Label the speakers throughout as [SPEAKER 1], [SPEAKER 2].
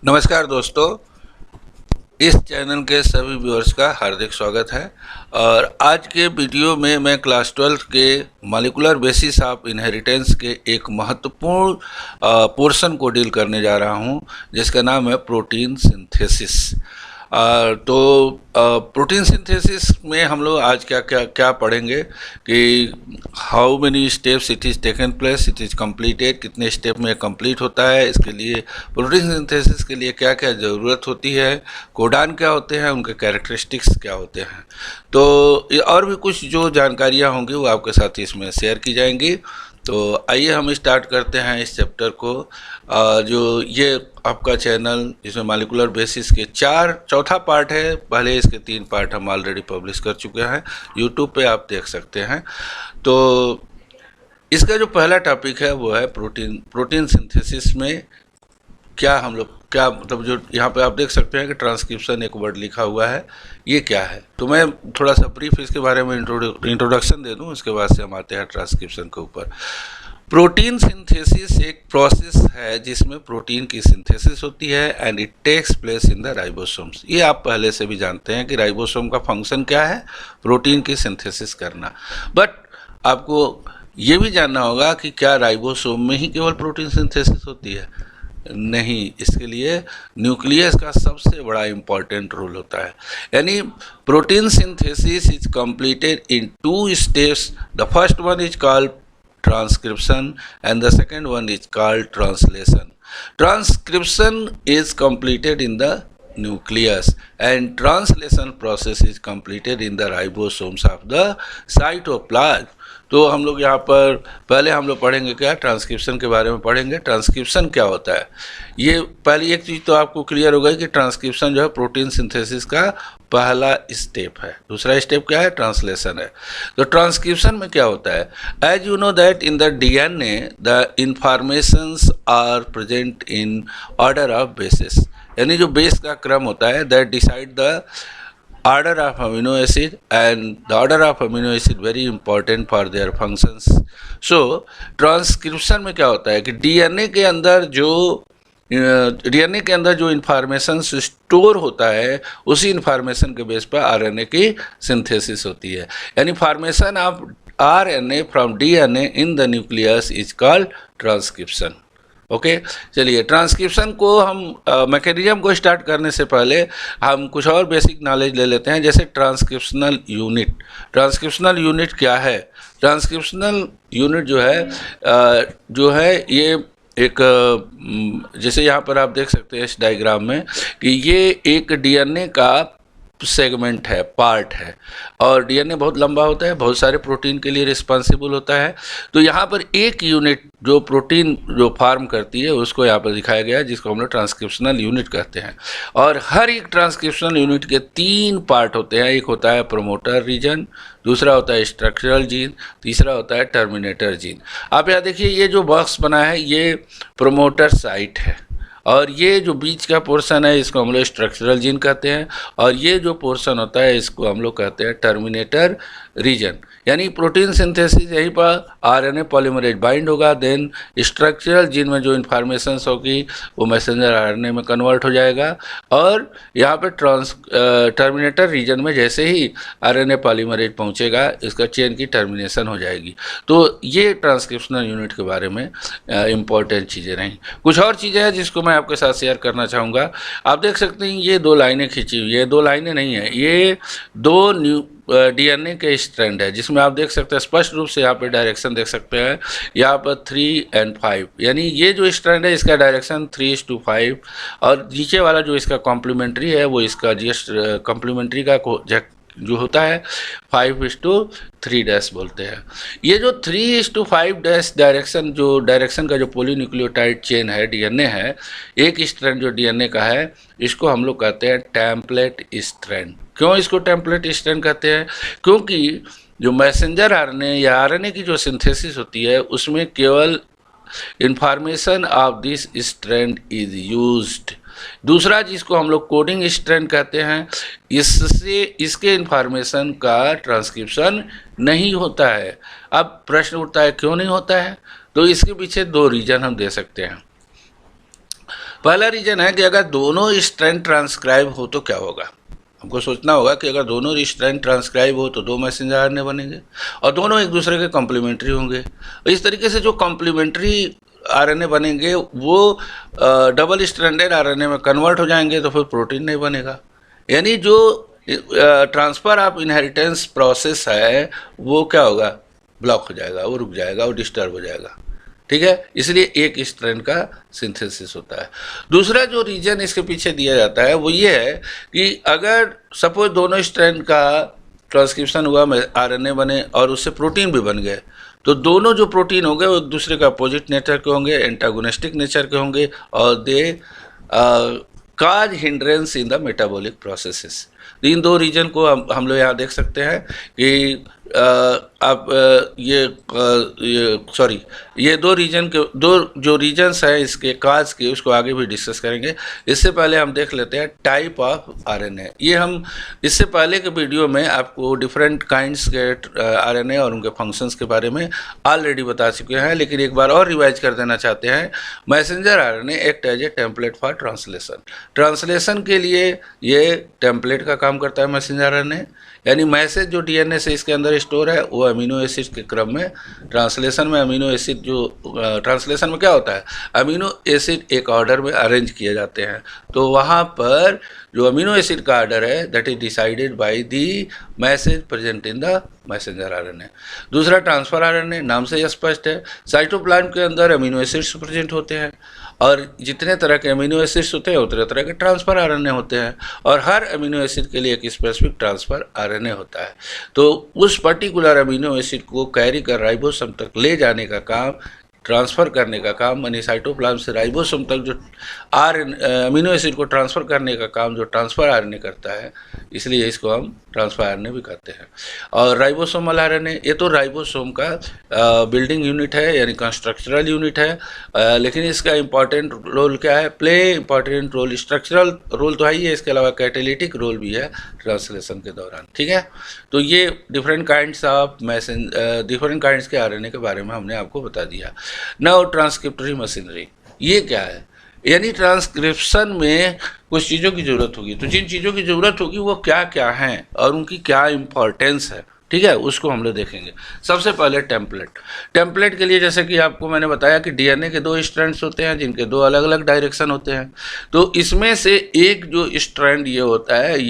[SPEAKER 1] नमस्कार दोस्तों, इस चैनल के सभी व्यूअर्स का हार्दिक स्वागत है। और आज के वीडियो में मैं क्लास 12 के मॉलिक्यूलर बेसिस ऑफ इनहेरिटेंस के एक महत्वपूर्ण पोर्शन को डील करने जा रहा हूं, जिसका नाम है प्रोटीन सिंथेसिस। प्रोटीन सिंथेसिस में हम लोग आज क्या पढ़ेंगे कि how many steps it is taken place, it is completed, कितने स्टेप में कंप्लीट होता है, इसके लिए प्रोटीन सिंथेसिस के लिए क्या क्या ज़रूरत होती है, कोडान क्या होते हैं, उनके कैरेक्टरिस्टिक्स क्या होते हैं। तो और भी कुछ जो जानकारियाँ होंगी वो आपके साथ इसमें शेयर की जाएंगी। तो आइए हम स्टार्ट करते हैं इस चैप्टर को। जो ये आपका चैनल जिसमें मॉलिक्यूलर बेसिस के चौथा पार्ट है, पहले इसके 3 पार्ट हम ऑलरेडी पब्लिश कर चुके हैं, यूट्यूब पे आप देख सकते हैं। तो इसका जो पहला टॉपिक है वो है प्रोटीन सिंथेसिस में क्या मतलब जो यहाँ पे आप देख सकते हैं कि ट्रांसक्रिप्शन एक वर्ड लिखा हुआ है, ये क्या है। तो मैं थोड़ा सा ब्रीफ इसके बारे में इंट्रोडक्शन दे दूँ, उसके बाद से हम आते हैं ट्रांसक्रिप्शन के ऊपर। प्रोटीन सिंथेसिस एक प्रोसेस है जिसमें प्रोटीन की सिंथेसिस होती है and it takes place in the ribosomes. ये आप पहले से भी जानते हैं कि राइबोसोम का फंक्शन क्या है, प्रोटीन की सिंथेसिस करना। बट आपको ये भी जानना होगा कि क्या राइबोसोम में ही केवल प्रोटीन सिंथेसिस होती है? नहीं, इसके लिए न्यूक्लियस का सबसे बड़ा इम्पॉर्टेंट रोल होता है। यानी protein synthesis is completed in 2 steps. The first one is called transcription and the second one is called translation. Transcription is completed in the nucleus and translation process is completed in the ribosomes of the cytoplasm. तो हम लोग यहाँ पर पहले हम लोग पढ़ेंगे क्या, ट्रांसक्रिप्शन के बारे में पढ़ेंगे। ट्रांसक्रिप्शन क्या होता है, ये पहली एक चीज़ तो आपको क्लियर हो गई कि ट्रांसक्रिप्शन जो है प्रोटीन सिंथेसिस का पहला स्टेप है। दूसरा स्टेप क्या है, ट्रांसलेशन है। तो ट्रांसक्रिप्शन में क्या होता है, as you know that in the DNA the informations are present in order of basis. यानी जो बेस का क्रम होता है that decide the order of amino acid, and the order of amino acid very important for their functions. So transcription में क्या होता है कि डीएनए के अंदर जो इन्फॉर्मेशन स्टोर होता है उसी इन्फॉर्मेशन के बेस पर आरएनए की सिंथेसिस होती है। यानी formation of RNA from DNA in the nucleus is called transcription. Okay, चलिए ट्रांसक्रिप्शन को हम मैकेनिज्म को स्टार्ट करने से पहले हम कुछ और बेसिक नॉलेज ले लेते हैं, जैसे ट्रांसक्रिप्शनल यूनिट। ट्रांसक्रिप्शनल यूनिट क्या है? ट्रांसक्रिप्शनल यूनिट जो है ये एक जैसे यहाँ पर आप देख सकते हैं इस डायग्राम में कि ये एक डीएनए का सेगमेंट है, पार्ट है, और डीएनए बहुत लंबा होता है, बहुत सारे प्रोटीन के लिए रिस्पॉन्सिबल होता है। तो यहाँ पर एक यूनिट जो प्रोटीन जो फॉर्म करती है उसको यहाँ पर दिखाया गया है, जिसको हम लोग ट्रांसक्रिप्शनल यूनिट कहते हैं। और हर एक ट्रांसक्रिप्शनल यूनिट के 3 पार्ट होते हैं। एक होता है प्रोमोटर रीजन, दूसरा होता है स्ट्रक्चरल जीन, तीसरा होता है टर्मिनेटर जीन। आप यहाँ देखिए, ये जो बॉक्स बना है ये प्रोमोटर साइट है, और ये जो बीच का पोर्शन है इसको हम लोग स्ट्रक्चरल जीन कहते हैं, और ये जो पोर्शन होता है इसको हम लोग कहते हैं टर्मिनेटर रीजन। यानी प्रोटीन सिंथेसिस यहीं पर आरएनए पॉलीमरेज बाइंड होगा, देन स्ट्रक्चरल जीन में जो इन्फॉर्मेशन होगी वो मैसेंजर आरएनए में कन्वर्ट हो जाएगा, और यहाँ पे टर्मिनेटर रीजन में जैसे ही आरएनए पॉलीमरेज पहुँचेगा इसका चेन की टर्मिनेशन हो जाएगी। तो ये ट्रांसक्रिप्शनल यूनिट के बारे में इम्पोर्टेंट चीज़ें रहीं। कुछ और चीज़ें हैं जिसको मैं आपके साथ शेयर करना चाहूँगा। आप देख सकते हैं ये 2 लाइनें खींची हुई है, 2 लाइनें नहीं है, ये 2 डीएनए के स्ट्रैंड है, जिसमें आप देख सकते हैं स्पष्ट रूप से यहाँ पे डायरेक्शन देख सकते हैं, यहाँ पर 3 और 5। यानी ये जो स्ट्रैंड है इसका डायरेक्शन 3:5, और नीचे वाला जो इसका कॉम्प्लीमेंट्री है वो इसका जस्ट कॉम्प्लीमेंट्री का जो होता है 5:3 बोलते हैं। ये जो 3:5 डायरेक्शन का जो पॉलीन्यूक्लियोटाइड चेन है, डीएनए है, एक स्ट्रैंड जो डीएनए का है इसको हम लोग कहते हैं टेम्पलेट स्ट्रैंड। क्यों इसको टेम्पलेट स्ट्रैंड कहते हैं? क्योंकि जो मैसेंजर आरएनए या आरएनए की जो सिंथेसिस होती है उसमें केवल information of this strand is used. दूसरा जिसको हम लोग कोडिंग स्ट्रैंड कहते हैं, इसके इंफॉर्मेशन का ट्रांसक्रिप्शन नहीं होता है। अब प्रश्न उठता है क्यों नहीं होता है? तो इसके पीछे 2 रीजन हम दे सकते हैं। पहला रीजन है कि अगर दोनों स्ट्रैंड ट्रांसक्राइब हो तो क्या होगा। हमको सोचना होगा कि अगर दोनों स्ट्रैंड ट्रांसक्राइब हो तो 2 मैसेंजर आरएनए बनेंगे और दोनों एक दूसरे के कॉम्प्लीमेंट्री होंगे। इस तरीके से जो कॉम्प्लीमेंट्री आरएनए बनेंगे वो डबल स्ट्रैंडेड आरएनए में कन्वर्ट हो जाएंगे, तो फिर प्रोटीन नहीं बनेगा। यानी जो ट्रांसफ़र ऑफ इनहेरिटेंस प्रोसेस है वो क्या होगा, ब्लॉक हो जाएगा, वो रुक जाएगा, वो डिस्टर्ब हो जाएगा। ठीक है, इसलिए एक स्ट्रैंड का सिंथेसिस होता है। दूसरा जो रीजन इसके पीछे दिया जाता है वो ये है कि अगर सपोज दोनों स्ट्रैंड का ट्रांसक्रिप्शन हुआ, आरएनए बने और उससे प्रोटीन भी बन गए, तो दोनों जो प्रोटीन होंगे वो एक दूसरे का अपोजिट नेचर के होंगे, एंटागोनिस्टिक नेचर के होंगे और they cause hindrance in the metabolic processes. इन दो रीजन को हम लोग यहाँ देख सकते हैं कि आप ये दो रीजन के दो जो रीजन्स हैं इसके काज के, उसको आगे भी डिस्कस करेंगे। इससे पहले हम देख लेते हैं टाइप ऑफ आरएनए। ये हम इससे पहले के वीडियो में आपको डिफरेंट काइंड्स के आरएनए और उनके फंक्शंस के बारे में ऑलरेडी बता चुके हैं, लेकिन एक बार और रिवाइज कर देना चाहते हैं। Messenger RNA act as a template for translation के लिए ये टेम्पलेट का काम करता है मैसेंजर आरएनए। यानी मैसेज जो डीएनए से इसके अंदर स्टोर है वो अमीनो एसिड के क्रम में ट्रांसलेशन में अमीनो एसिड जो ट्रांसलेशन में क्या होता है, अमीनो एसिड एक ऑर्डर में अरेंज किए जाते हैं। तो वहाँ पर जो अमीनो एसिड का ऑर्डर है that is decided by the message present in the messenger RNA. दूसरा ट्रांसफर आरएनए, नाम से यह स्पष्ट है, साइटोप्लाज्म के अंदर अमीनो एसिड्स प्रेजेंट होते हैं और जितने तरह के अमीनो एसिड्स होते हैं उतने तरह के ट्रांसफर आरएनए होते हैं और हर अमीनो एसिड के लिए एक स्पेसिफिक ट्रांसफर आरएनए होता है। तो उस पर्टिकुलर अमीनो एसिड को कैरी कर राइबोसोम तक ले जाने का काम, ट्रांसफ़र करने का काम, यानी साइटोप्लाज्म से राइबोसोम तक जो अमीनो एसिड को ट्रांसफ़र करने का काम जो ट्रांसफ़र आरएनए करता है, इसलिए इसको हम ट्रांसफ़र आरएनए भी कहते हैं। और राइबोसोमल आरएनए, ये तो राइबोसोम का बिल्डिंग यूनिट है यानी कंस्ट्रक्चरल यूनिट है, लेकिन इसका इम्पॉर्टेंट रोल क्या है, play important role, structural role तो है ही है, इसके अलावा कैटेलिटिक रोल भी है ट्रांसलेशन के दौरान। ठीक है, तो ये डिफरेंट काइंड्स के आरएनए के बारे में हमने आपको बता दिया। नाउ ट्रांसक्रिप्टरी मशीनरी, ये क्या है, यानी ट्रांसक्रिप्शन में कुछ चीज़ों की ज़रूरत होगी, तो जिन चीज़ों की ज़रूरत होगी वो क्या क्या हैं और उनकी क्या इम्पोर्टेंस है, ठीक है, उसको हम लोग देखेंगे। सबसे पहले टेम्पलेट के लिए जैसे कि आपको मैंने बताया कि डीएनए के 2 स्ट्रैंड्स होते हैं जिनके 2 अलग अलग डायरेक्शन होते हैं। तो इसमें से एक जो स्ट्रैंड ये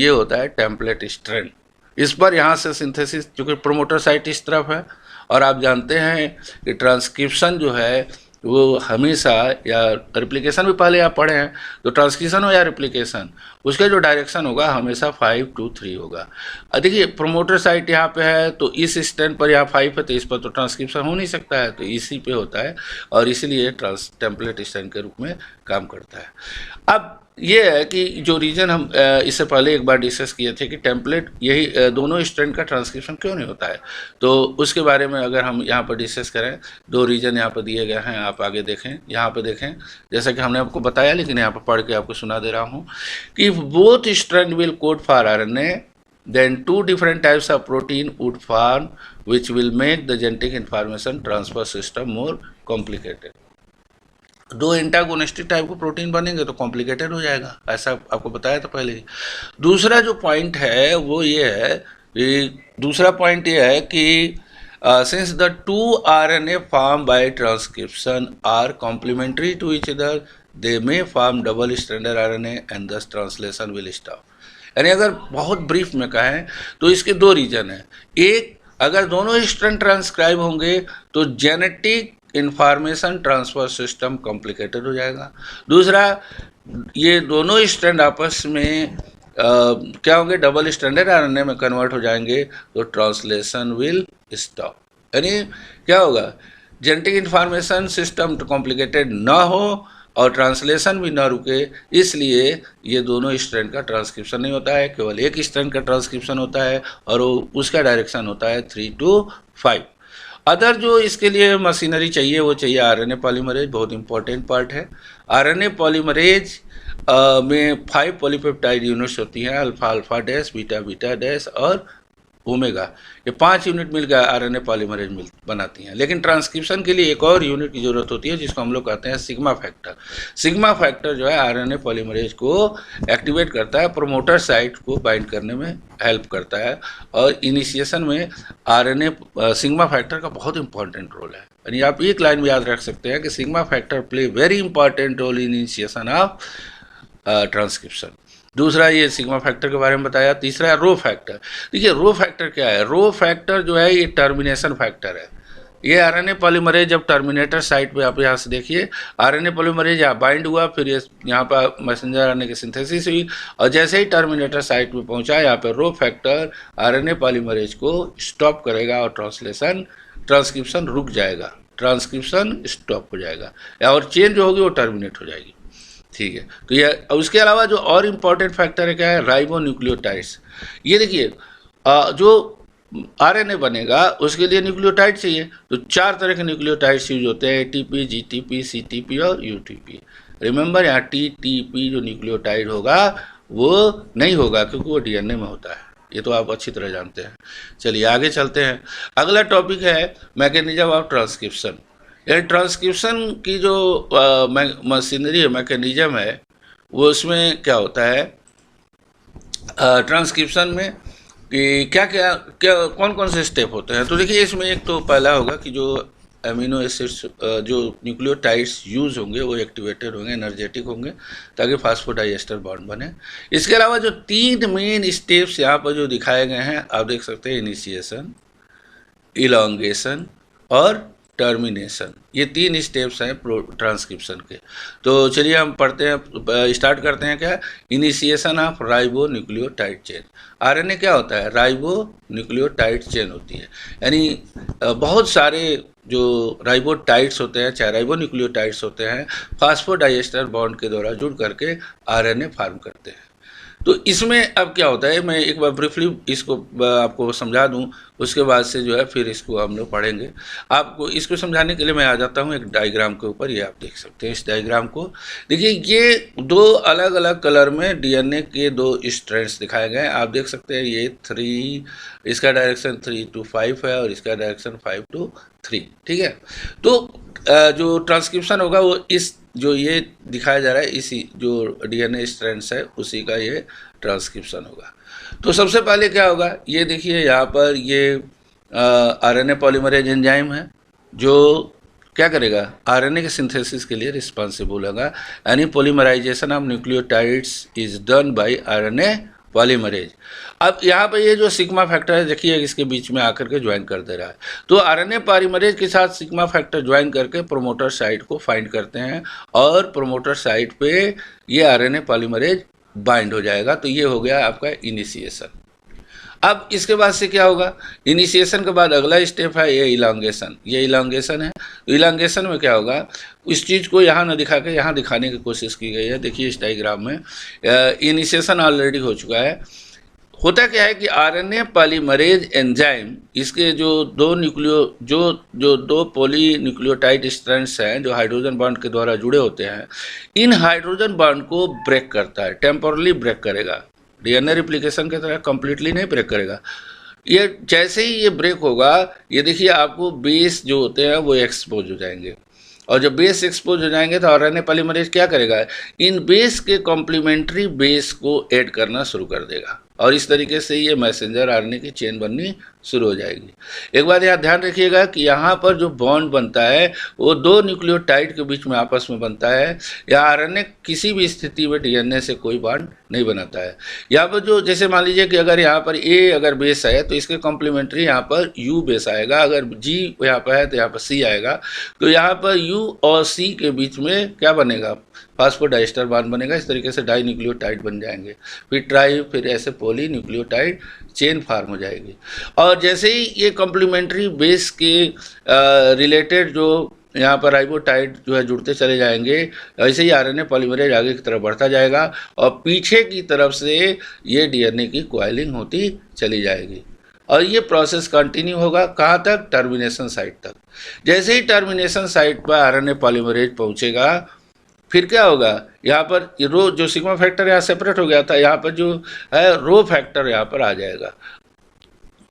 [SPEAKER 1] होता है टेम्पलेट स्ट्रैंड। इस पर यहाँ से सिंथेसिस, चूँकि प्रोमोटर साइट इस तरफ है और आप जानते हैं कि ट्रांसक्रिप्शन जो है वो हमेशा, या रिप्लिकेशन भी पहले आप पढ़े हैं, तो ट्रांसक्रिप्शन हो या रिप्लिकेशन, उसका जो डायरेक्शन होगा हमेशा 5 to 3 होगा। देखिए प्रोमोटर साइट यहाँ पे है तो इस स्टैंड पर यहाँ 5 है तो इस पर तो ट्रांसक्रिप्शन हो नहीं सकता है, तो इसी पे होता है और इसीलिए टेम्पलेट स्टैंड के रूप में काम करता है। अब ये है कि जो रीजन हम इससे पहले एक बार डिस्कस किए थे कि टेम्पलेट यही दोनों स्ट्रैंड का ट्रांसक्रिप्शन क्यों नहीं होता है, तो उसके बारे में अगर हम यहाँ पर डिस्कस करें, 2 रीजन यहाँ पर दिए गए हैं, आप आगे देखें, यहाँ पर देखें, जैसा कि हमने आपको बताया लेकिन यहाँ पर पढ़ के आपको सुना दे रहा हूँ कि both strand will code for RNA, then 2 different types of protein would form which will make the genetic information transfer system more complicated। 2 antagonistic type के प्रोटीन बनेंगे तो कॉम्प्लिकेटेड हो जाएगा, ऐसा आपको बताया था पहले ही। दूसरा जो पॉइंट है वो ये है कि since the 2 RNA formed by transcription are complementary to each other, they may form double stranded RNA and thus translation will stop। यानी अगर बहुत ब्रीफ में कहें तो इसके 2 रीजन हैं। एक, अगर दोनों स्ट्रैंड ट्रांसक्राइब होंगे तो genetic information transfer system complicated हो जाएगा। दूसरा, ये दोनों स्ट्रैंड आपस में क्या होंगे, डबल स्ट्रैंडेड आरएनए में कन्वर्ट हो जाएंगे तो ट्रांसलेशन विल स्टॉप। यानी क्या होगा, जेनेटिक इंफॉर्मेशन सिस्टम कॉम्प्लिकेटेड ना हो और ट्रांसलेशन भी ना रुके, इसलिए ये दोनों स्ट्रैंड का ट्रांसक्रिप्शन नहीं होता है, केवल एक स्ट्रैंड का ट्रांसक्रिप्शन होता है और उसका डायरेक्शन होता है 3 to 5। अदर जो इसके लिए मशीनरी चाहिए वो चाहिए आरएनए पॉलीमरेज, बहुत इंपॉर्टेंट पार्ट है। आरएनए पॉलीमरेज में 5 पॉलीपेप्टाइड यूनिट्स होती हैं, alpha alpha dash, beta beta dash और ओमेगा, ये 5 यूनिट मिलकर आरएनए पॉलीमरेज बनाती हैं। लेकिन ट्रांसक्रिप्शन के लिए एक और यूनिट की ज़रूरत होती है जिसको हम लोग कहते हैं सिग्मा फैक्टर। सिग्मा फैक्टर जो है आरएनए पॉलीमरेज को एक्टिवेट करता है, प्रोमोटर साइट को बाइंड करने में हेल्प करता है, और इनिशिएशन में आरएनए सिग्मा फैक्टर का बहुत इंपॉर्टेंट रोल है। यानी आप एक लाइन में याद रख सकते हैं कि sigma factor play very important role in initiation of transcription. दूसरा ये सिग्मा फैक्टर के बारे में बताया। तीसरा है रो फैक्टर। देखिए रो फैक्टर क्या है? रो फैक्टर जो है ये टर्मिनेशन फैक्टर है। ये आरएनए पॉलीमरेज जब टर्मिनेटर साइट पे आप यहाँ से देखिए, आरएनए पॉलीमरेज यहाँ बाइंड हुआ, फिर ये यहाँ पर मैसेंजर आरएनए की सिंथेसिस हुई, और जैसे ही टर्मिनेटर साइट पे पहुँचा यहाँ पे रो फैक्टर आरएनए पॉलीमरेज को स्टॉप करेगा और ट्रांसक्रिप्शन रुक जाएगा, ट्रांसक्रिप्शन स्टॉप हो जाएगा, और चेन जो होगी वो टर्मिनेट हो जाएगी। ठीक है, तो ये उसके अलावा जो और इम्पॉर्टेंट फैक्टर है क्या है? राइबोन्यूक्लियोटाइड्स। ये देखिए जो आरएनए बनेगा उसके लिए न्यूक्लियोटाइड चाहिए, तो 4 तरह के न्यूक्लियोटाइड्स यूज होते हैं, एटीपी, जीटीपी, सीटीपी और यूटीपी। रिमेंबर यहाँ टीटीपी जो न्यूक्लियोटाइड होगा वो नहीं होगा क्योंकि वो डीएनए में होता है, ये तो आप अच्छी तरह जानते हैं। चलिए आगे चलते हैं। अगला टॉपिक है मैकेनिज्म ऑफ ट्रांसक्रिप्शन। ये ट्रांसक्रिप्शन की जो मशीनरी है, मैकेनिज्म है, वो उसमें क्या होता है ट्रांसक्रिप्शन में कि क्या क्या क्या कौन कौन से स्टेप होते हैं। तो देखिए इसमें एक तो पहला होगा कि जो अमीनो एसिड्स जो न्यूक्लियोटाइड्स यूज़ होंगे वो एक्टिवेटेड होंगे, एनर्जेटिक होंगे, ताकि फास्फोडाइएस्टर बॉन्ड बने। इसके अलावा जो 3 मेन स्टेप्स यहाँ पर जो दिखाए गए हैं आप देख सकते हैं, इनिशिएशन, इलॉन्गेशन और टर्मिनेशन, ये 3 स्टेप्स हैं ट्रांसक्रिप्शन के। तो चलिए हम पढ़ते हैं, स्टार्ट करते हैं। क्या? Initiation of ribo nucleotide chain. RNA क्या होता है? राइबो न्यूक्लियोटाइड चेन होती है, यानी बहुत सारे जो राइबोटाइड्स होते हैं, चाहे राइबो न्यूक्लियोटाइड्स होते हैं, फास्फोडाइएस्टर बॉन्ड के द्वारा जुड़ करके आरएनए फॉर्म करते हैं। तो इसमें अब क्या होता है, मैं एक बार ब्रीफली इसको आपको समझा दूं, उसके बाद से जो है फिर इसको हम लोग पढ़ेंगे। आपको इसको समझाने के लिए मैं आ जाता हूं एक डायग्राम के ऊपर। ये आप देख सकते हैं इस डायग्राम को। देखिए ये 2 अलग अलग कलर में डीएनए के 2 स्ट्रैंड्स दिखाए गए हैं। आप देख सकते हैं ये 3, इसका डायरेक्शन 3 to 5 है और इसका डायरेक्शन 5 to 3। ठीक है, तो जो ट्रांसक्रिप्शन होगा वो इस जो ये दिखाया जा रहा है इसी जो डीएनए स्ट्रैंड्स है उसी का ये ट्रांसक्रिप्शन होगा। तो सबसे पहले क्या होगा, ये देखिए यहाँ पर ये आरएनए पॉलीमरेज एंजाइम है जो क्या करेगा, आरएनए के सिंथेसिस के लिए रिस्पॉन्सिबल होगा। यानी polymerization of nucleotides is done by RNA polymerase. अब यहाँ पे ये जो सिग्मा फैक्टर है देखिए इसके बीच में आकर के ज्वाइन कर दे रहा है। तो आरएनए पॉलीमरेज के साथ सिग्मा फैक्टर ज्वाइन करके प्रोमोटर साइट को फाइंड करते हैं और प्रोमोटर साइट पे ये आरएनए पॉलीमरेज बाइंड हो जाएगा। तो ये हो गया आपका इनिशिएशन। अब इसके बाद से क्या होगा, इनिशिएशन के बाद अगला स्टेप है ये इलांगेशन। ये इलांगेशन है। तो इलांगेशन में क्या होगा, इस चीज़ को यहाँ न दिखा के यहाँ दिखाने की कोशिश की गई है। देखिए इस डायग्राम में इनिशिएशन ऑलरेडी हो चुका है। होता क्या है कि आरएनए पॉलीमरेज एंजाइम इसके जो 2 पॉली न्यूक्लियोटाइड स्ट्रैंड्स हैं जो हाइड्रोजन बॉन्ड के द्वारा जुड़े होते हैं, इन हाइड्रोजन बॉन्ड को ब्रेक करता है, टेम्पोरली ब्रेक करेगा। डीएनए रिप्लिकेशन की तरह कंप्लीटली नहीं ब्रेक करेगा। ये जैसे ही ये ब्रेक होगा, ये देखिए आपको बेस जो होते हैं वो एक्सपोज हो जाएंगे, और जब बेस एक्सपोज हो जाएंगे तो आरएनए पॉलीमरेज क्या करेगा, इन बेस के कॉम्प्लीमेंट्री बेस को ऐड करना शुरू कर देगा, और इस तरीके से ये मैसेंजर आरएनए की चेन बननी शुरू हो जाएगी। एक बात यहाँ ध्यान रखिएगा कि यहाँ पर जो बॉन्ड बनता है वो 2 न्यूक्लियोटाइड के बीच में आपस में बनता है। या आरएनए किसी भी स्थिति में डीएनए से कोई बॉन्ड नहीं बनाता है। यहाँ पर जो जैसे मान लीजिए कि अगर यहाँ पर ए अगर बेस है तो इसके कॉम्प्लीमेंट्री यहाँ पर यू बेस आएगा, अगर जी यहाँ पर है तो यहाँ पर सी आएगा। तो यहाँ पर यू और सी के बीच में क्या बनेगा, फास्फोडाइएस्टर बॉन्ड बनेगा। इस तरीके से डाई न्यूक्लियोटाइड बन जाएंगे, फिर ट्राई, फिर ऐसे पॉली न्यूक्लियोटाइड चेन फॉर्म हो जाएगी। और जैसे ही ये कॉम्प्लीमेंट्री बेस के रिलेटेड जो यहाँ पर राइबोटाइड जो है जुड़ते चले जाएंगे, ऐसे ही आरएनए पॉलीमरेज आगे की तरफ बढ़ता जाएगा और पीछे की तरफ से ये डीएनए की कॉइलिंग होती चली जाएगी। और ये प्रोसेस कंटिन्यू होगा कहाँ तक, टर्मिनेशन साइट तक। जैसे ही टर्मिनेशन साइट पर आरएनए पॉलीमरेज पहुँचेगा, फिर क्या होगा, यहाँ पर रो जो सिग्मा फैक्टर यहाँ सेपरेट हो गया था, यहाँ पर जो है रो फैक्टर यहाँ पर आ जाएगा।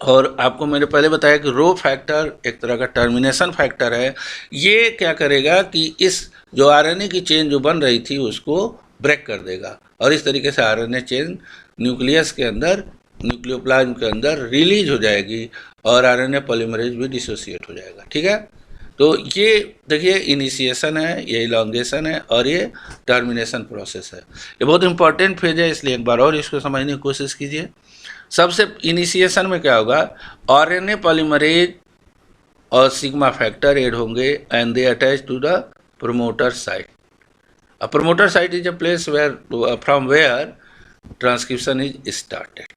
[SPEAKER 1] और आपको मैंने पहले बताया कि रो फैक्टर एक तरह का टर्मिनेशन फैक्टर है। ये क्या करेगा कि इस जो आरएनए की चेन जो बन रही थी उसको ब्रेक कर देगा और इस तरीके से आरएनए चेन न्यूक्लियस के अंदर, न्यूक्लियोप्लाज्म के अंदर रिलीज हो जाएगी और आरएनए पॉलीमरेज भी डिसोसिएट हो जाएगा। ठीक है, तो ये देखिए इनिशिएशन है, ये इलॉन्गेशन है और ये टर्मिनेशन प्रोसेस है। ये बहुत इंपॉर्टेंट फेज है, इसलिए एक बार और इसको समझने की कोशिश कीजिए। सबसे इनिशिएशन में क्या होगा, आरएनए पॉलीमरेज और सिग्मा फैक्टर ऐड होंगे and they attach to the promoter site. A promoter site is a place where from where transcription is started.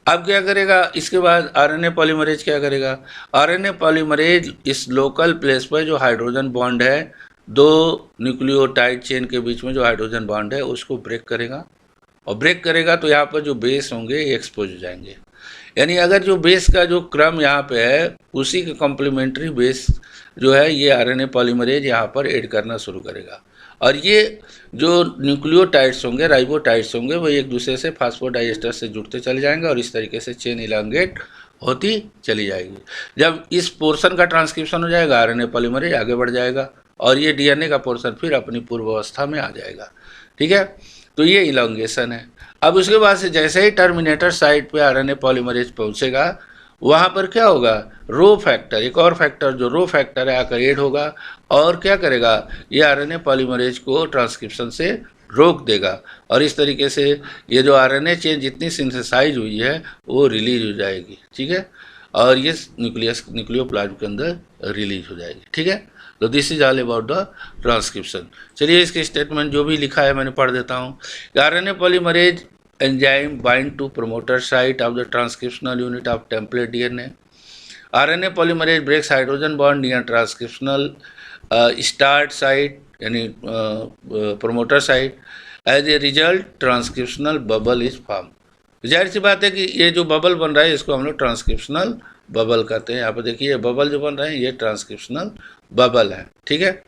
[SPEAKER 1] अब क्या करेगा, इसके बाद आरएनए पॉलीमरेज क्या करेगा, आरएनए पॉलीमरेज इस लोकल प्लेस पर जो हाइड्रोजन बॉन्ड है, दो न्यूक्लियोटाइड चेन के बीच में जो हाइड्रोजन बॉन्ड है उसको ब्रेक करेगा और ब्रेक करेगा तो यहाँ पर जो बेस होंगे ये एक्सपोज हो जाएंगे। यानी अगर जो बेस का जो क्रम यहाँ पे है उसी के कॉम्प्लीमेंट्री बेस जो है ये आरएनए पॉलीमरेज यहाँ पर ऐड करना शुरू करेगा और ये जो न्यूक्लियोटाइड्स होंगे, राइबोटाइड्स होंगे, वो एक दूसरे से फास्फोडाइएस्टर से जुड़ते चले जाएंगे और इस तरीके से चेन इलांगेट होती चली जाएगी। जब इस पोर्शन का ट्रांसक्रिप्शन हो जाएगा आरएनए पॉलीमरेज आगे बढ़ जाएगा और ये डीएनए का पोर्शन फिर अपनी पूर्व अवस्था में आ जाएगा। ठीक है, तो ये इलॉन्गेशन है। अब उसके बाद से जैसे ही टर्मिनेटर साइट पे आरएनए पॉलीमरेज पहुंचेगा वहाँ पर क्या होगा, रो फैक्टर, एक और फैक्टर जो रो फैक्टर है आकर ऐड होगा और क्या करेगा, ये आरएनए पॉलीमरेज को ट्रांसक्रिप्शन से रोक देगा और इस तरीके से ये जो आरएनए चेन जितनी सिंथेसाइज हुई है वो रिलीज हो जाएगी। ठीक है, और ये न्यूक्लियोप्लाज्म के अंदर रिलीज हो जाएगी। ठीक है, तो this is all about the transcription. चलिए इसके स्टेटमेंट जो भी लिखा है मैंने पढ़ देता हूँ। RNA polymerase enzyme bind to promoter site of the transcriptional unit of template DNA. RNA polymerase breaks hydrogen bond near transcriptional start site यानी promoter site. As a result, transcriptional bubble is formed. जाहिर सी बात है कि ये जो bubble बन रहा है इसको हम लोग ट्रांसक्रिप्शनल बबल कहते हैं। यहाँ पर देखिए बबल जो बन रहे हैं ये ट्रांसक्रिप्शनल बबल है। ठीक है,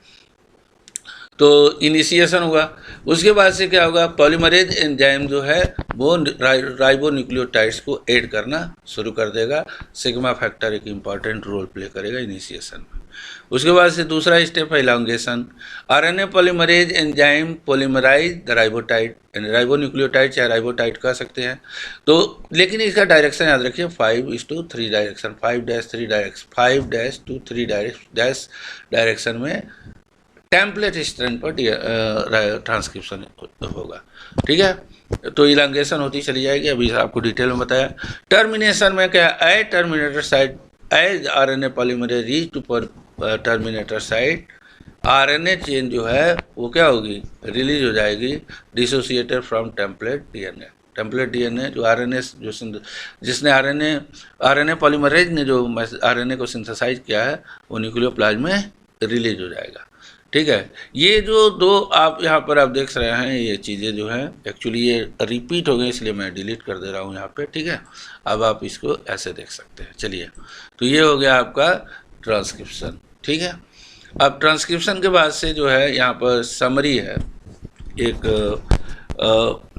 [SPEAKER 1] तो इनिशिएशन हुआ, उसके बाद से क्या होगा, पॉलीमरेज एंजाइम जो है वो राइबो न्यूक्लियोटाइड्स को ऐड करना शुरू कर देगा। सिग्मा फैक्टर एक इम्पॉर्टेंट रोल प्ले करेगा इनिशिएशन में। उसके बाद से दूसरा स्टेप है elongation. RNA polymerase enzyme polymerise the ribotide, ribo nucleotide चाहे राइबोटाइड कह सकते हैं। तो लेकिन इसका डायरेक्शन याद रखिए 5:3 डायरेक्शन, 5-3 डायरेक्शन में टेम्पलेट स्ट्रैंड पर ट्रांसक्रिप्शन होगा। ठीक है, तो इलांगेशन होती चली जाएगी। अभी आपको डिटेल में बताया। टर्मिनेशन में क्या, A terminator site as RNA polymerase reach to terminator site, RNA chain जो है वो क्या होगी, रिलीज हो जाएगी, dissociated from template DNA. Template DNA जो आरएनए जो जिसने आरएनए पॉलीमरेज ने जो आरएनए को सिंथेसाइज किया है वो न्यूक्लियोप्लाज्म में रिलीज हो जाएगा। ठीक है, ये जो दो आप यहाँ पर आप देख रहे हैं ये चीज़ें जो हैं एक्चुअली ये रिपीट हो गई इसलिए मैं डिलीट कर दे रहा हूँ यहाँ पे। ठीक है, अब आप इसको ऐसे देख सकते हैं। चलिए, तो ये हो गया आपका ट्रांसक्रिप्शन। ठीक है, अब ट्रांसक्रिप्शन के बाद से जो है यहाँ पर समरी है एक,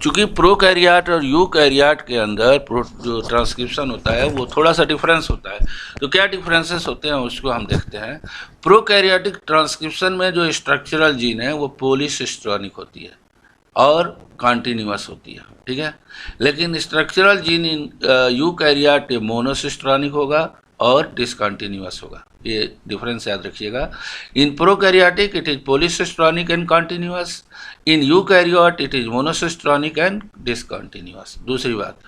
[SPEAKER 1] चूँकि प्रोकैरियोट और यूकैरियोट के अंदर जो ट्रांसक्रिप्शन होता है वो थोड़ा सा डिफरेंस होता है। तो क्या डिफरेंसेस होते हैं उसको हम देखते हैं। प्रोकैरियोटिक ट्रांसक्रिप्शन में जो स्ट्रक्चरल जीन है वो पॉलीसिस्ट्रॉनिक होती है और कॉन्टिन्यूअस होती है। ठीक है, लेकिन structural gene in eukaryote monocistronic होगा और डिसकंटिन्यूअस होगा। ये डिफरेंस याद रखिएगा। इन prokaryotic it is polycistronic and continuous, in eukaryote it is monocistronic and discontinuous. दूसरी बात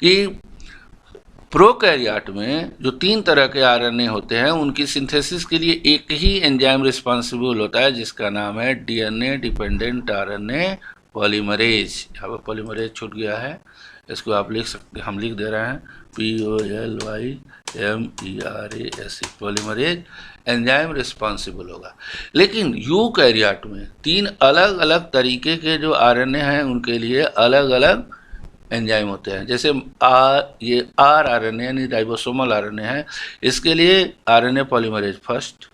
[SPEAKER 1] कि प्रोकैरियोट में जो 3 तरह के आरएनए होते हैं उनकी सिंथेसिस के लिए एक ही एंजाइम रिस्पॉन्सिबल होता है जिसका नाम है डीएनए डिपेंडेंट आरएनए पॉलीमरेज। यहाँ पर पॉलीमरेज छूट गया है, इसको आप लिख सकते, हम लिख दे रहे हैं POLYMERASE, पॉलीमरेज एंजाइम रिस्पॉन्सिबल होगा। लेकिन यूकैरियोट में 3 अलग अलग तरीके के जो आरएनए हैं उनके लिए अलग अलग एंजाइम होते हैं। जैसे ये आरएनए यानी राइबोसोमल आरएनए है, इसके लिए आरएनए पॉलीमरेज फर्स्ट,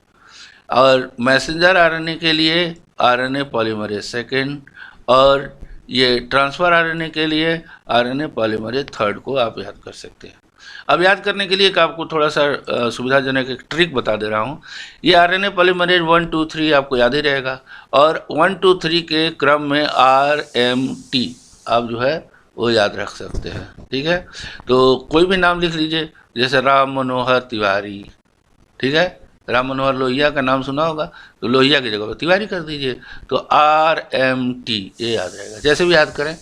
[SPEAKER 1] और मैसेंजर आरएनए के लिए आरएनए पॉलीमरेज सेकंड, और ये ट्रांसफर आरएनए के लिए आरएनए पॉलीमरेज थर्ड को आप याद कर सकते हैं। अब याद करने के लिए एक आपको थोड़ा सा सुविधाजनक एक ट्रिक बता दे रहा हूँ। ये आरएनए पॉलीमरेज 1 2 3 आपको याद ही रहेगा, और 1 2 3 के क्रम में RMT आप जो है वो याद रख सकते हैं, ठीक है। तो कोई भी नाम लिख लीजिए, जैसे राम मनोहर तिवारी, ठीक है। राम मनोहर लोहिया का नाम सुना होगा, तो लोहिया की जगह पर तिवारी कर दीजिए, तो RMT ये याद रहेगा। जैसे भी याद करें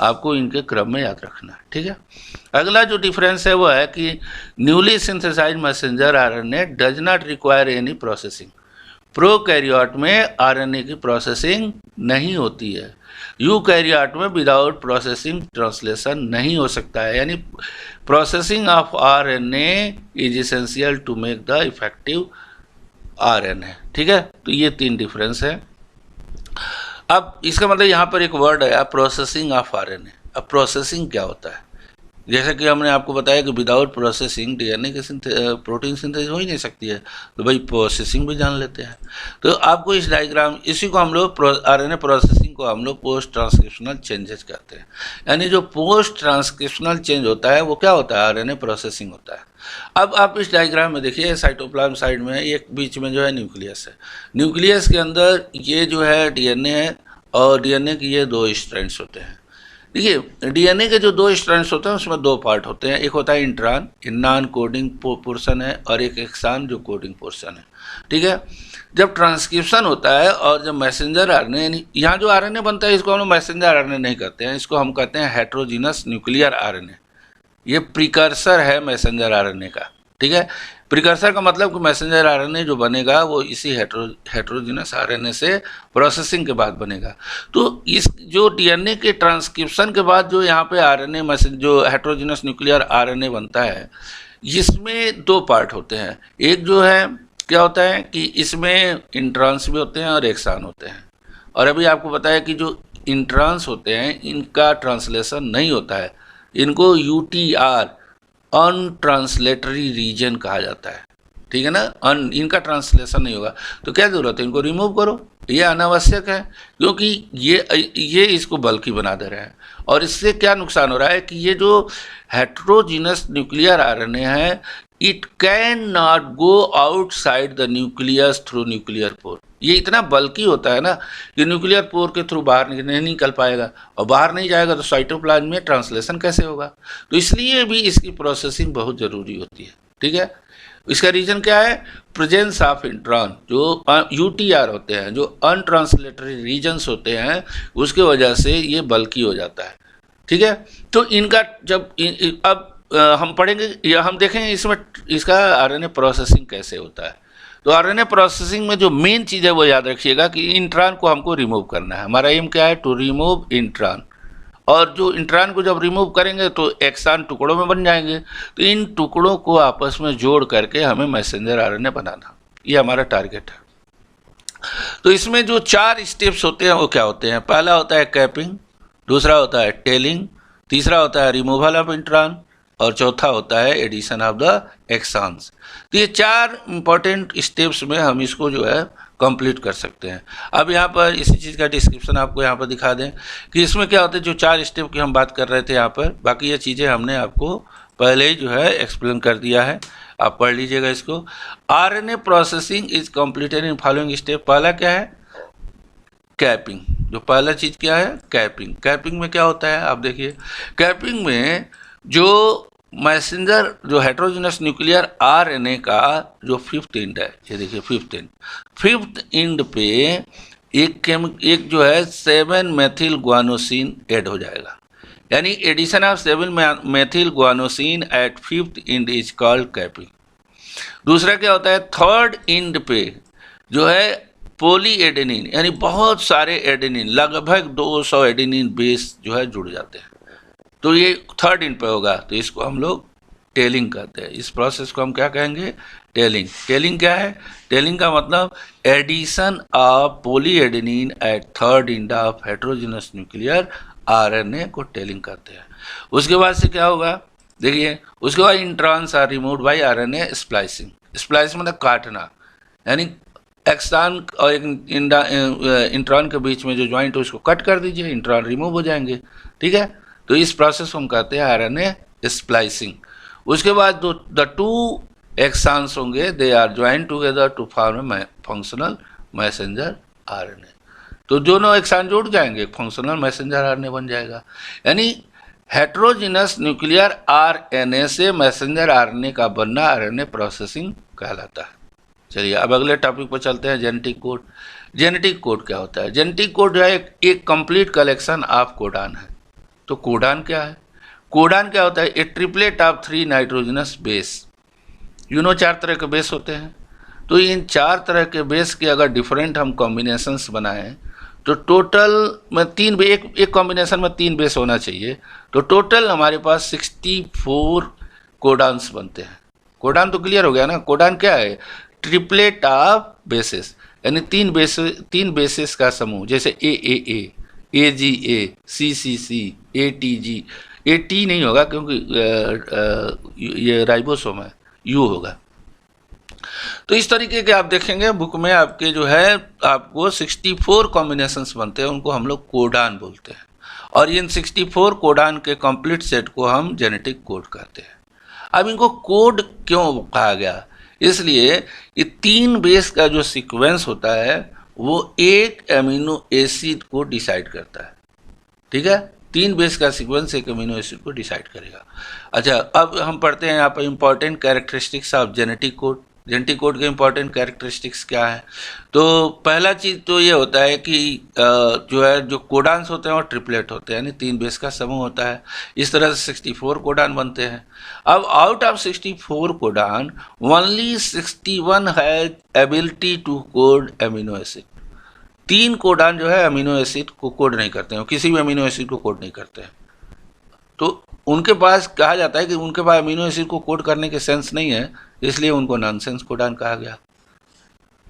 [SPEAKER 1] आपको इनके क्रम में याद रखना है, ठीक है। अगला जो डिफरेंस है वो है कि newly synthesized messenger RNA does not require any processing. Prokaryote में आरएनए की प्रोसेसिंग नहीं होती है, यूकैरियोट में विदाउट प्रोसेसिंग ट्रांसलेशन नहीं हो सकता है, यानी processing of RNA is essential to make the effective RNA, ठीक है। तो ये 3 डिफरेंस है। अब इसका मतलब यहाँ पर एक वर्ड है प्रोसेसिंग ऑफ आरएनए। अब प्रोसेसिंग क्या होता है? जैसे कि हमने आपको बताया कि विदाउट प्रोसेसिंग डीएनए की प्रोटीन सिंथेसिस हो ही नहीं सकती है, तो भाई प्रोसेसिंग भी जान लेते हैं। तो आपको इस डायग्राम, इसी को हम लोग आरएनए प्रोसेसिंग को हम लोग पोस्ट ट्रांसक्रिप्शनल चेंजेस कहते हैं। यानी जो पोस्ट ट्रांसक्रिप्शनल चेंज होता है वो क्या होता है? आरएनए प्रोसेसिंग होता है। अब आप इस डायग्राम में देखिए, साइटोप्लाज्म साइड में एक बीच में जो है न्यूक्लियस है। न्यूक्लियस के अंदर ये जो है डीएनए है, और डीएनए की ये 2 स्ट्रैंड्स होते हैं। देखिए डीएनए के जो 2 स्ट्रैंड्स होते हैं उसमें 2 पार्ट होते हैं। एक होता है इंट्रॉन, नॉन कोडिंग पोर्शन है, और एक एक्सान जो कोडिंग पोर्शन है, ठीक है। जब ट्रांसक्रिप्शन होता है और जब मैसेंजर आरएनए, यहाँ जो आरएनए बनता है इसको हम लोग मैसेंजर आरएनए नहीं कहते हैं, इसको हम कहते हैं हेटेरोजीनस न्यूक्लियर आरएनए। ये प्रिकर्सर है मैसेंजर आरएनए का, ठीक है। प्रिकर्सर का मतलब कि मैसेंजर आरएनए जो बनेगा वो इसी हेटेरोजीनस आरएनए से प्रोसेसिंग के बाद बनेगा। तो इस जो डीएनए के ट्रांसक्रिप्शन के बाद जो यहाँ पे आरएनए जो हेटेरोजीनस न्यूक्लियर आरएनए बनता है, इसमें 2 पार्ट होते हैं। एक जो है क्या होता है कि इसमें इंट्रॉन्स भी होते हैं और एक्सान होते हैं। और अभी आपको बताया कि जो इंट्रॉन्स होते हैं इनका ट्रांसलेशन नहीं होता है, इनको UTR अनट्रांसलेटरी रीजन कहा जाता है, ठीक है ना। इनका ट्रांसलेशन नहीं होगा, तो क्या जरूरत है? इनको रिमूव करो, ये अनावश्यक है, क्योंकि ये इसको बल्कि बना दे रहे हैं। और इससे क्या नुकसान हो रहा है कि ये जो हेटेरोजीनस न्यूक्लियर आरएनए है, it can not go outside the nucleus through nuclear pore. ये इतना बल्कि होता है ना कि न्यूक्लियर पोर के थ्रू बाहर नहीं निकल पाएगा, और बाहर नहीं जाएगा तो साइटोप्लाज्म में ट्रांसलेशन कैसे होगा? तो इसलिए भी इसकी प्रोसेसिंग बहुत ज़रूरी होती है, ठीक है। इसका रीज़न क्या है? प्रेजेंस ऑफ इंट्रॉन, जो UTR होते हैं, जो अनट्रांसलेटरी रीजन्स होते हैं, उसके वजह से ये बल्कि हो जाता है, ठीक है। तो इनका जब अब हम पढ़ेंगे या हम देखेंगे इसमें इसका आरएनए प्रोसेसिंग कैसे होता है। तो आरएनए प्रोसेसिंग में जो मेन चीज़ है वो याद रखिएगा कि इंट्रॉन को हमको रिमूव करना है। हमारा एम क्या है? To remove intron. और जो इंट्रॉन को जब रिमूव करेंगे तो एक्सान टुकड़ों में बन जाएंगे, तो इन टुकड़ों को आपस में जोड़ करके हमें मैसेंजर आरएनए बनाना, ये हमारा टारगेट है। तो इसमें जो 4 स्टेप्स होते हैं वो क्या होते हैं? पहला होता है कैपिंग, दूसरा होता है टेलिंग, तीसरा होता है रिमूवल ऑफ इंट्रॉन, और चौथा होता है एडिशन ऑफ द एक्सॉन्स। तो ये 4 इंपॉर्टेंट स्टेप्स में हम इसको जो है कंप्लीट कर सकते हैं। अब यहाँ पर इसी चीज़ का डिस्क्रिप्शन आपको यहाँ पर दिखा दें कि इसमें क्या होता है। जो 4 स्टेप की हम बात कर रहे थे यहाँ पर, बाकी ये चीज़ें हमने आपको पहले ही जो है एक्सप्लेन कर दिया है, आप पढ़ लीजिएगा इसको। RNA processing is completed in following step. पहला क्या है? कैपिंग। जो पहला चीज़ क्या है? कैपिंग। कैपिंग में क्या होता है आप देखिए। कैपिंग में जो मैसेंजर जो हेटेरोजीनस न्यूक्लियर आरएनए का जो 5th एंड है, ये देखिए 5th एंड पे एक जो है 7 मेथिल ग्वानोसिन ऐड हो जाएगा, यानी addition of 7 methyl guanosine at 5th end is called capping. दूसरा क्या होता है? 3rd एंड पे जो है पोली एडेनिन, यानी बहुत सारे एडेनिन, लगभग 200 एडेनिन बेस जो है जुड़ जाते हैं, तो ये 3rd एंड पे होगा, तो इसको हम लोग टेलिंग कहते हैं। इस प्रोसेस को हम क्या कहेंगे? टेलिंग। टेलिंग क्या है? टेलिंग का मतलब addition of poly adenine at 3rd end of heterogeneous nuclear RNA को टेलिंग कहते हैं। उसके बाद से क्या होगा देखिए, उसके बाद introns are removed by RNA splicing. Splice मतलब काटना, यानी एक्सान और इंट्रॉन के बीच में जो ज्वाइंट है उसको कट कर दीजिए, इंट्रॉन रिमूव हो जाएंगे, ठीक है। तो इस प्रोसेस को हम कहते हैं आरएनए स्प्लाइसिंग। उसके बाद द टू एक्सॉन्स होंगे, they are join together to form a functional messenger RNA. तो दोनों एक्सान जुड़ जाएंगे, फंक्शनल मैसेंजर आरएनए बन जाएगा। यानी हेट्रोजिनस न्यूक्लियर आरएनए से मैसेंजर आरएनए का बनना आरएनए प्रोसेसिंग कहलाता है। चलिए अब अगले टॉपिक पर चलते हैं, जेनेटिक कोड। जेनेटिक कोड क्या होता है? जेनेटिक कोड जो है एक कंप्लीट कलेक्शन ऑफ कोडान है। तो कोडान क्या है? कोडान क्या होता है? ए ट्रिपलेट ऑफ 3 नाइट्रोजनस बेस। चार तरह के बेस होते हैं। तो इन 4 तरह के बेस के अगर डिफरेंट हम कॉम्बिनेशंस बनाएं तो टोटल में एक कॉम्बिनेशन में 3 बेस होना चाहिए। तो टोटल हमारे पास 64 कोडान्स बनते हैं। कोडान तो क्लियर हो गया ना? कोडान क्या है? ट्रिपलेट ऑफ बेसिस, यानी 3 बेसिस का समूह, जैसे ए जी ए, सी, ए टी नहीं होगा क्योंकि ये राइबोसोम है, यू होगा। तो इस तरीके के आप देखेंगे बुक में आपके जो है आपको 64 कॉम्बिनेशंस बनते हैं, उनको हम लोग कोडान बोलते हैं। और इन 64 कोडान के कंप्लीट सेट को हम जेनेटिक कोड कहते हैं। अब इनको कोड क्यों कहा गया? इसलिए ये 3 बेस का जो सीक्वेंस होता है वो एक अमीनो एसिड को डिसाइड करता है। ठीक है, 3 बेस का सीक्वेंस एक अमीनो एसिड को डिसाइड करेगा। अच्छा, अब हम पढ़ते हैं यहाँ पर important characteristics of genetic code. Genetic code के इंपॉर्टेंट कैरेक्टरिस्टिक्स क्या है? तो पहला चीज़ तो ये होता है कि जो कोडान्स होते हैं वो ट्रिपलेट होते हैं, यानी 3 बेस का समूह होता है। इस तरह से 64 कोडान बनते हैं। अब out of 64 codon only 61 has ability to code amino acid. 3 codon जो है अमीनो एसिड को कोड नहीं करते हैं, किसी भी अमीनो एसिड को कोड नहीं करते हैं। तो उनके पास कहा जाता है कि उनके पास अमीनो एसिड को कोड करने के सेंस नहीं है, इसलिए उनको नॉनसेंस कोडान कहा गया।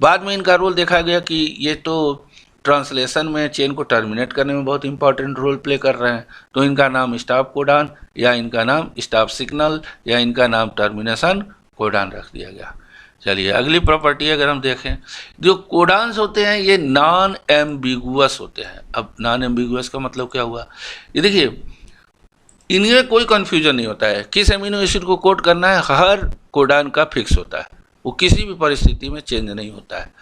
[SPEAKER 1] बाद में इनका रोल देखा गया कि ये तो ट्रांसलेशन में चेन को टर्मिनेट करने में बहुत इंपॉर्टेंट रोल प्ले कर रहे हैं, तो इनका नाम स्टॉप कोडान या इनका नाम स्टॉप सिग्नल या इनका नाम टर्मिनेशन कोडान रख दिया गया। चलिए अगली प्रॉपर्टी अगर हम देखें, जो कोडान्स होते हैं ये नॉन एम्बिगुअस होते हैं। अब नॉन एम्बिगुअस का मतलब क्या हुआ? ये देखिए, इनमें कोई कन्फ्यूजन नहीं होता है किस अमीनो एसिड को कोड करना है। हर कोडान का फिक्स होता है, वो किसी भी परिस्थिति में चेंज नहीं होता है।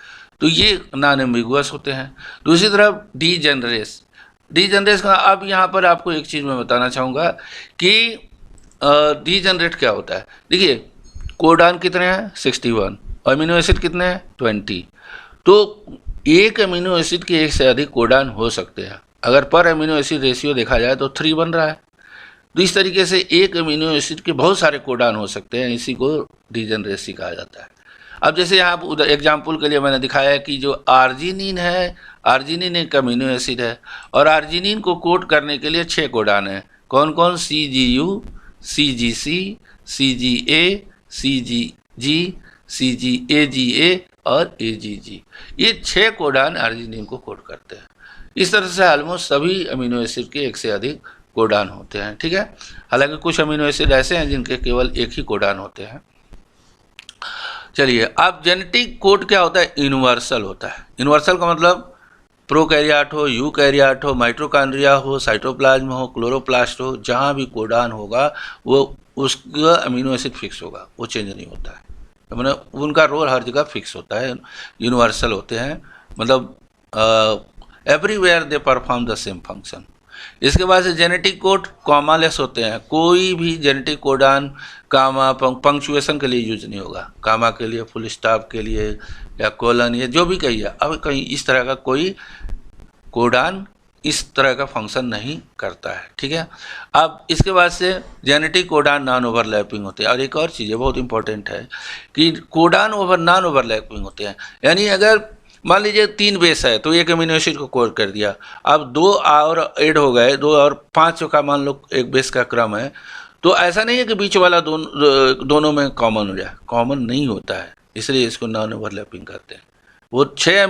[SPEAKER 1] तो ये नॉन एम्बिगुअस होते हैं। दूसरी तरफ डीजनरेस का, अब यहाँ पर आपको एक चीज़ मैं बताना चाहूँगा कि डीजनरेट क्या होता है। देखिए, कोडान कितने हैं? 61। अमीनो एसिड कितने हैं? 20। तो एक अमीनो एसिड के एक से अधिक कोडान हो सकते हैं। अगर पर अमीनो एसिड रेशियो देखा जाए तो 3 बन रहा है। तो इस तरीके से एक अमीनो एसिड के बहुत सारे कोडान हो सकते हैं, इसी को डीजनरेसी कहा जाता है। अब जैसे यहाँ एग्जाम्पल के लिए मैंने दिखाया है कि जो आर्जिनिन है, आर्जिनिन एक अमीनो एसिड है और आर्जिनिन को कोड करने के लिए 6 कोडान हैं। कौन कौन? CGU, CGC, CGA, CGG, CGAGA और AGG। ये 6 कोडान आर्जिनिन को कोड करते हैं। इस तरह से ऑलमोस्ट सभी अमीनो एसिड के एक से अधिक कोडान होते हैं। ठीक है, हालांकि कुछ अमीनो एसिड ऐसे हैं जिनके केवल एक ही कोडान होते हैं। चलिए, अब जेनेटिक कोड क्या होता है? यूनिवर्सल होता है। यूनिवर्सल का मतलब प्रोकैरियोट हो, यूकैरियोट हो, माइटोकॉन्ड्रिया हो, साइटोप्लाज्म हो, क्लोरोप्लास्ट हो, जहाँ भी कोडान होगा वो उसका अमीनो एसिड फिक्स होगा, वो चेंज नहीं होता है। तो मैंने उनका रोल हर जगह फिक्स होता है, यूनिवर्सल होते हैं, मतलब everywhere they perform the same function. इसके बाद से जेनेटिक कोड कॉमालेस होते हैं। कोई भी जेनेटिक कोडान कामा पंक्चुएशन के लिए यूज नहीं होगा, कामा के लिए, फुल स्टॉप के लिए या कोलन, ये जो भी कहिए। अब कहीं इस तरह का कोई कोडान इस तरह का फंक्शन नहीं करता है। ठीक है, अब इसके बाद से जेनेटिक कोडान नॉन ओवरलैपिंग होते हैं। और एक और चीज़ है बहुत इंपॉर्टेंट है कि कोडान नॉन ओवरलैपिंग होते हैं। यानी अगर मान लीजिए 3 बेस है तो एक अमीनो एसिड को कोड कर दिया, अब 2 और ऐड हो गए, 2 और 5 का मान लो एक बेस का क्रम है, तो ऐसा नहीं है कि बीच वाला दोनों में कॉमन हो जाए, कॉमन नहीं होता है, इसलिए इसको नॉन ओवरलैपिंग करते हैं। वो 6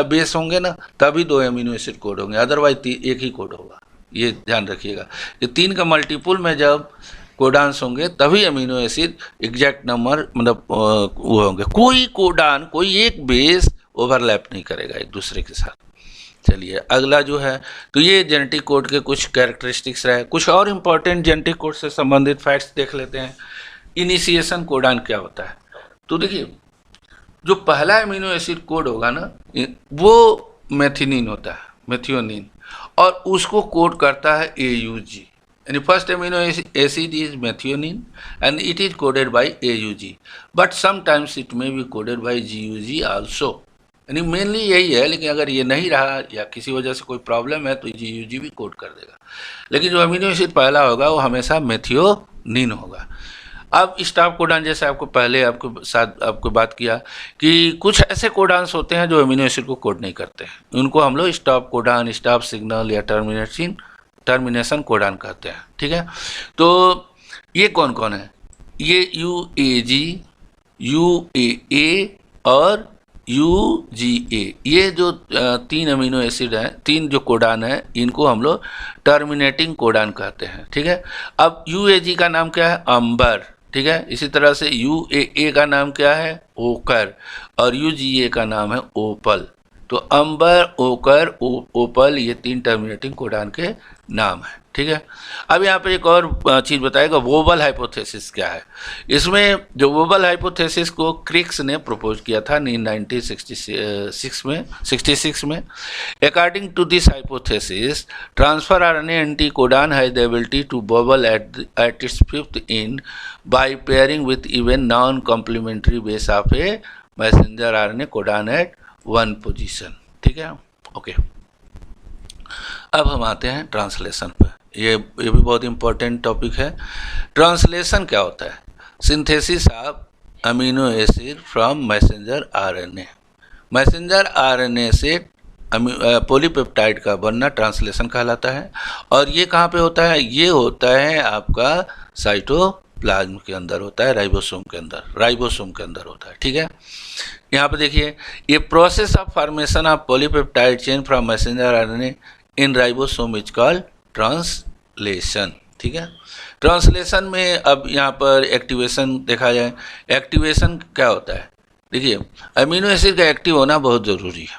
[SPEAKER 1] बेस होंगे ना, तभी 2 अमीनो एसिड कोड होंगे, अदरवाइज एक ही कोड होगा। ये ध्यान रखिएगा, ये 3 का मल्टीपुल में जब कोडान्स होंगे तभी अमीनो एसिड एग्जैक्ट नंबर मतलब वो होंगे। कोई कोडान, कोई एक बेस ओवरलैप नहीं करेगा एक दूसरे के साथ। चलिए अगला जो है, तो ये जेनेटिक कोड के कुछ कैरेक्टरिस्टिक्स रहे। कुछ और इम्पॉर्टेंट जेनेटिक कोड से संबंधित फैक्ट्स देख लेते हैं इनिशिएशन कोडान क्या होता है। तो देखिए, जो पहला अमीनो एसिड कोड होगा ना, वो मेथियोनिन होता है, मेथियोनिन, और उसको कोड करता है AUG, यानी first amino acid is methionine and it is coded by AUG, but sometimes it may be coded by GUG also, यानी मेनली यही है। लेकिन अगर ये नहीं रहा या किसी वजह से कोई प्रॉब्लम है तो GUG भी कोड कर देगा, लेकिन जो अमीनो एसिड पहला होगा वो हमेशा मेथियोनिन होगा। अब स्टॉप कोडान, जैसे आपको पहले आपको बात किया कि कुछ ऐसे कोडान्स होते हैं जो अमीनो एसिड को कोड नहीं करते हैं, उनको हम लोग स्टॉप कोडान, स्टॉप सिग्नल या टर्मिनेशन कोडान कहते हैं। ठीक है, तो ये कौन कौन है? ये UAG, UAA और UGA, ये जो 3 अमीनो एसिड हैं, 3 जो कोडान हैं, इनको हम लोग टर्मिनेटिंग कोडान कहते हैं। ठीक है, अब UAG का नाम क्या है? अंबर। ठीक है, इसी तरह से UAA का नाम क्या है? ओकर, और UGA का नाम है ओपल। तो अंबर, ओकर, ओपल, ये 3 टर्मिनेटिंग कोडान के नाम है। ठीक है, अब यहाँ पर एक और चीज़ बताएगा, वोबल हाइपोथेसिस क्या है। इसमें जो वोबल हाइपोथेसिस को क्रिक्स ने प्रपोज किया था 1966 में। According to this hypothesis, transfer RNA anticodon has the ability to wobble at its fifth end by pairing with even non complementary base of a messenger RNA codon at 1 position. ठीक है, okay. अब हम आते हैं translation पर। ये भी बहुत इंपॉर्टेंट टॉपिक है। ट्रांसलेशन क्या होता है? Synthesis of amino acid from messenger RNA। Messenger RNA से पॉलीपेप्टाइड का बनना ट्रांसलेशन कहलाता है। और ये कहाँ पे होता है? ये होता है आपका साइटोप्लाज्म के अंदर होता है, राइबोसोम के अंदर होता है। ठीक है, यहाँ पे देखिए, ये process of formation of polypeptide chain from messenger RNA in ribosome is called translation. ठीक है, ट्रांसलेशन में अब यहाँ पर एक्टिवेशन देखा जाए। एक्टिवेशन क्या होता है? देखिए, अमीनो एसिड का एक्टिव होना बहुत ज़रूरी है,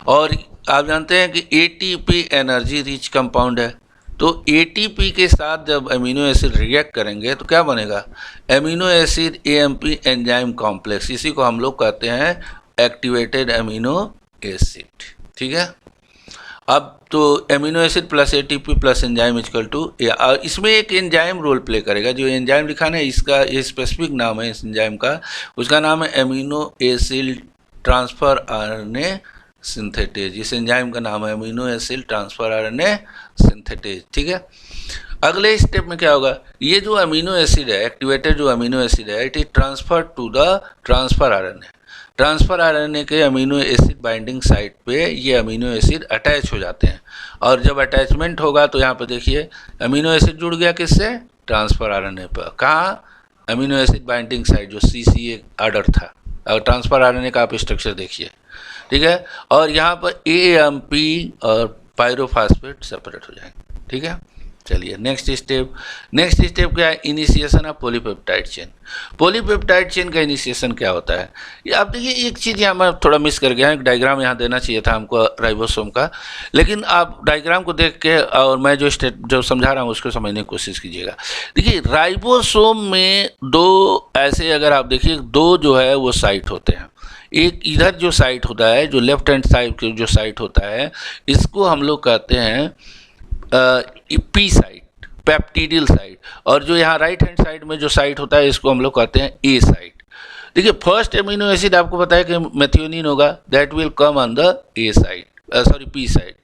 [SPEAKER 1] और आप जानते हैं कि ATP एनर्जी रिच कंपाउंड है। तो ATP के साथ जब अमीनो एसिड रिएक्ट करेंगे तो क्या बनेगा? Amino acid AMP enzyme complex, इसी को हम लोग कहते हैं एक्टिवेटेड अमीनो एसिड। ठीक है, अब तो amino acid plus ATP plus enzyme equal to, और इसमें एक एंजाइम रोल प्ले करेगा। जो एंजाइम लिखा है इसका ये स्पेसिफिक नाम है इस एंजाइम का, उसका नाम है amino acid transfer RNA synthetase. इस एंजाइम का नाम है amino acid transfer RNA synthetase. ठीक है, अगले स्टेप में क्या होगा? ये जो अमीनो एसिड है, एक्टिवेटेड जो अमीनो एसिड है, it is transfer to the transfer RNA। Transfer RNA के अमीनो एसिड बाइंडिंग साइट पे ये अमीनो एसिड अटैच हो जाते हैं, और जब अटैचमेंट होगा तो यहाँ पर देखिए अमीनो एसिड जुड़ गया किससे? ट्रांसफर RNA पर। कहाँ? अमीनो एसिड बाइंडिंग साइट, जो CCA ऑर्डर था। और ट्रांसफर RNA का आप स्ट्रक्चर देखिए। ठीक है, और यहाँ पर AMP और पायरोफॉस्फेट सेपरेट हो जाएंगे। ठीक है, चलिए नेक्स्ट स्टेप क्या है? Initiation of polypeptide chain. Polypeptide chain का इनिशिएशन क्या होता है? ये आप देखिए, एक चीज़ यहाँ मैं थोड़ा मिस कर गया है, एक डायग्राम यहाँ देना चाहिए था हमको राइबोसोम का, लेकिन आप डायग्राम को देख के और मैं जो समझा रहा हूँ उसको समझने की कोशिश कीजिएगा। देखिए, राइबोसोम में दो ऐसे, अगर आप देखिए, दो जो है वो साइट होते हैं। एक इधर जो साइट होता है, जो लेफ्ट हैंड साइड के जो साइट होता है, इसको हम लोग कहते हैं P साइट, पेप्टिडिल साइट, और जो यहाँ राइट हैंड साइड में जो साइट होता है इसको हम लोग कहते हैं A साइट। देखिए, फर्स्ट अमीनो एसिड आपको पता है कि मेथियोनिन होगा, that will come on the A site, P site.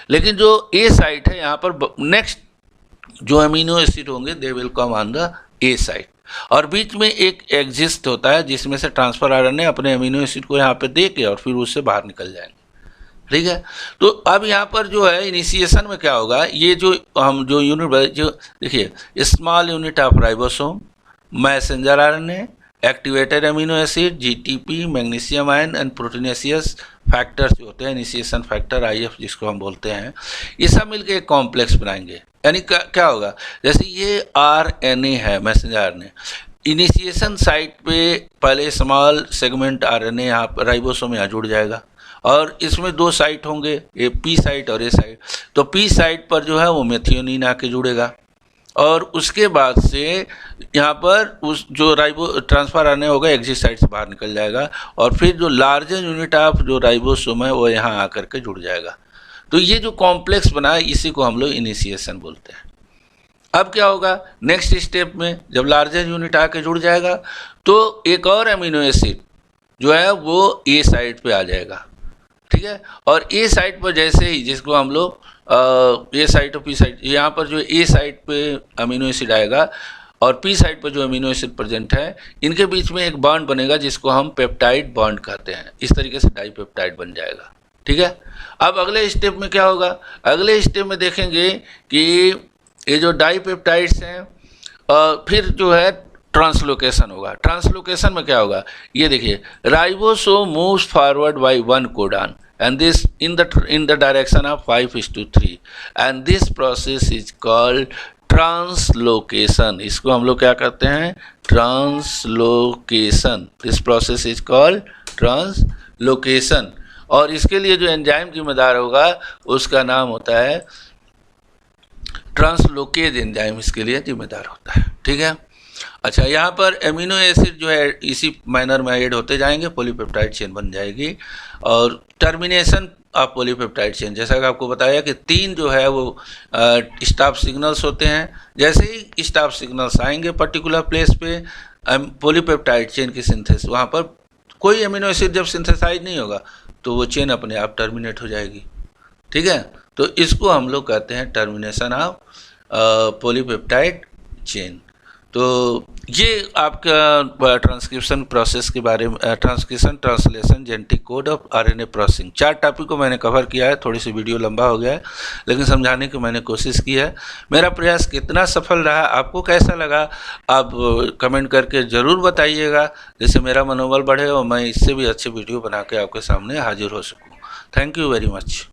[SPEAKER 1] लेकिन जो A साइट है, यहाँ पर नेक्स्ट जो अमीनो एसिड होंगे they will come on the A site, और बीच में एक एग्जिस्ट होता है जिसमें से ट्रांसफर RNA अपने अमीनो एसिड को यहाँ पे दे के और फिर उससे बाहर निकल जाएंगे। ठीक है, तो अब यहाँ पर जो है इनिशिएशन में क्या होगा? ये जो हम जो यूनिट, जो देखिए, small unit of ribosome, messenger RNA, activated amino acid, GTP, magnesium ion and proteinaceous factors जो होते हैं, इनिशिएशन फैक्टर IF जिसको हम बोलते हैं, ये सब मिलकर एक कॉम्प्लेक्स बनाएंगे। यानी क्या होगा? जैसे ये RNA है, मैसेंजर RNA, इनिशिएशन साइट पे पहले स्मॉल सेगमेंट RNA यहाँ राइबोसोम यहाँ जुड़ जाएगा, और इसमें दो साइट होंगे, ए P साइट और A साइट। तो P साइट पर जो है वो मेथियोनिन आके जुड़ेगा, और उसके बाद से यहाँ पर उस जो राइबो ट्रांसफर आने होगा एग्जिट साइट से बाहर निकल जाएगा और फिर जो लार्जर यूनिट ऑफ जो राइबोसोम है वो यहाँ आकर के जुड़ जाएगा। तो ये जो कॉम्प्लेक्स बना है इसी को हम लोग इनिशिएशन बोलते हैं। अब क्या होगा नेक्स्ट स्टेप में, जब लार्जर यूनिट आके जुड़ जाएगा तो एक और अमीनो एसिड जो है वो ए साइट पे आ जाएगा, ठीक है। और ए साइट पर जैसे ही, जिसको हम लोग ए साइट और पी साइट, यहाँ पर जो ए साइट पे अमीनो एसिड आएगा और पी साइट पर जो अमीनो एसिड प्रेजेंट है, इनके बीच में एक बॉन्ड बनेगा जिसको हम पेप्टाइड बॉन्ड कहते हैं। इस तरीके से डाइपेप्टाइड बन जाएगा, ठीक है। अब अगले स्टेप में क्या होगा, अगले स्टेप में देखेंगे कि ये जो डाइपेप्टाइड्स हैं फिर जो है ट्रांसलोकेशन होगा। ट्रांसलोकेशन में क्या होगा, ये देखिए, ribosome moves forward bye 1 codon and this in the direction of 5:3 and this process is called translocation. इसको हम लोग क्या करते हैं, translocation. This process is called translocation. और इसके लिए जो एंजाइम जिम्मेदार होगा उसका नाम होता है ट्रांसलोकेज एंजाइम, इसके लिए जिम्मेदार होता है, ठीक है। अच्छा, यहाँ पर एमिनो एसिड जो है इसी मैनर में ऐड होते जाएंगे, पॉलीपेप्टाइड चेन बन जाएगी। और टर्मिनेशन ऑफ पॉलीपेप्टाइड चेन, जैसा कि आपको बताया कि 3 जो है वो स्टॉप सिग्नल्स होते हैं। जैसे ही स्टॉप सिग्नल्स आएंगे पर्टिकुलर प्लेस पे पॉलीपेप्टाइड चेन की सिंथेसिस, वहाँ पर कोई एमिनो एसिड जब सिंथेसाइज नहीं होगा तो वो चेन अपने आप टर्मिनेट हो जाएगी, ठीक है। तो इसको हम लोग कहते हैं टर्मिनेशन ऑफ पॉलीपेप्टाइड चेन। तो ये आपका ट्रांसक्रिप्शन प्रोसेस के बारे में, transcription, translation, genetic code of RNA processing, 4 topic को मैंने कवर किया है। थोड़ी सी वीडियो लंबा हो गया है लेकिन समझाने की मैंने कोशिश की है। मेरा प्रयास कितना सफल रहा, आपको कैसा लगा, आप कमेंट करके ज़रूर बताइएगा, जिससे मेरा मनोबल बढ़े और मैं इससे भी अच्छे वीडियो बना के आपके सामने हाजिर हो सकूँ। Thank you very much.